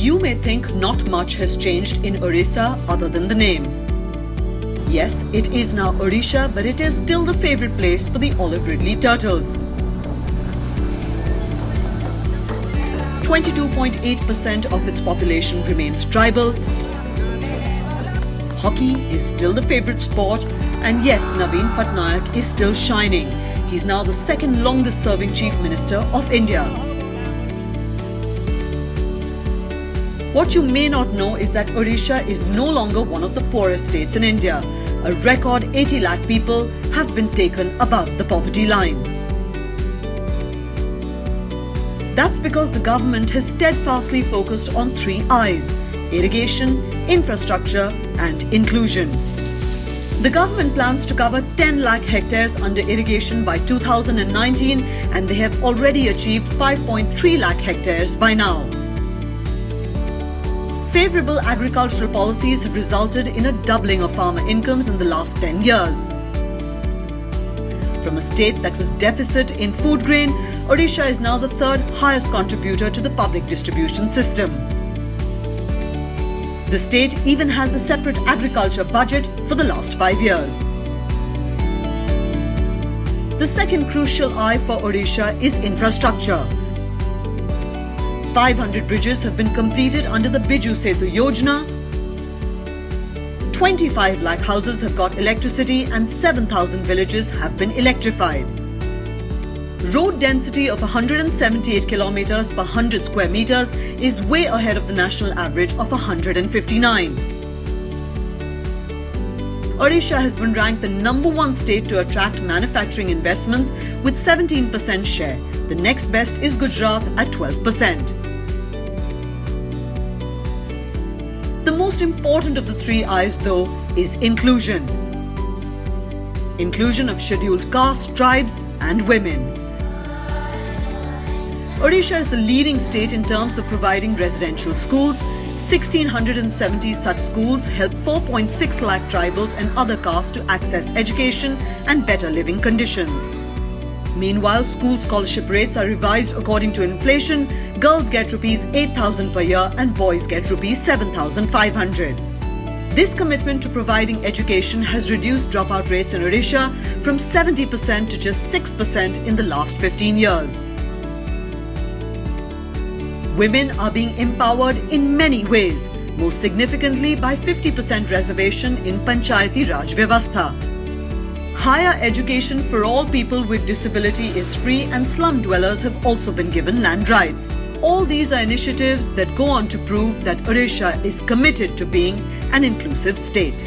You may think not much has changed in Orissa other than the name. Yes, it is now Odisha, but it is still the favorite place for the olive ridley turtles. 22.8% of its population remains tribal. Hockey is still the favorite sport, and yes, Naveen Patnaik is still shining. He's now the second longest serving Chief Minister of India. What you may not know is that Odisha is no longer one of the poorest states in India. A record 80 lakh people have been taken above the poverty line. That's because the government has steadfastly focused on 3 I's: irrigation, infrastructure and inclusion. The government plans to cover 10 lakh hectares under irrigation by 2019, and they have already achieved 5.3 lakh hectares by now. Favorable agricultural policies have resulted in a doubling of farmer incomes in the last 10 years. From a state that was deficit in food grain, Odisha is now the 3rd highest contributor to the public distribution system. The state even has a separate agriculture budget for the last 5 years. The second crucial I for Odisha is infrastructure. 500 bridges have been completed under the Biju Setu Yojana. 25 lakh houses have got electricity and 7,000 villages have been electrified. Road density of 178 kilometers per 100 square meters is way ahead of the national average of 159. Odisha has been ranked the #1 state to attract manufacturing investments with 17% share. The next best is Gujarat at 12%. The most important of the 3 I's, though, is inclusion. Inclusion of scheduled castes, tribes and women. Odisha is the leading state in terms of providing residential schools. 1,670 such schools help 4.6 lakh tribals and other castes to access education and better living conditions. Meanwhile, school scholarship rates are revised according to inflation. Girls get rupees 8,000 per year and boys get rupees 7,500. This commitment to providing education has reduced dropout rates in Odisha from 70% to just 6% in the last 15 years. Women are being empowered in many ways, most significantly by 50% reservation in Panchayati Raj Vyavastha. Higher education for all people with disability is free, and slum dwellers have also been given land rights. All these are initiatives that go on to prove that Odisha is committed to being an inclusive state.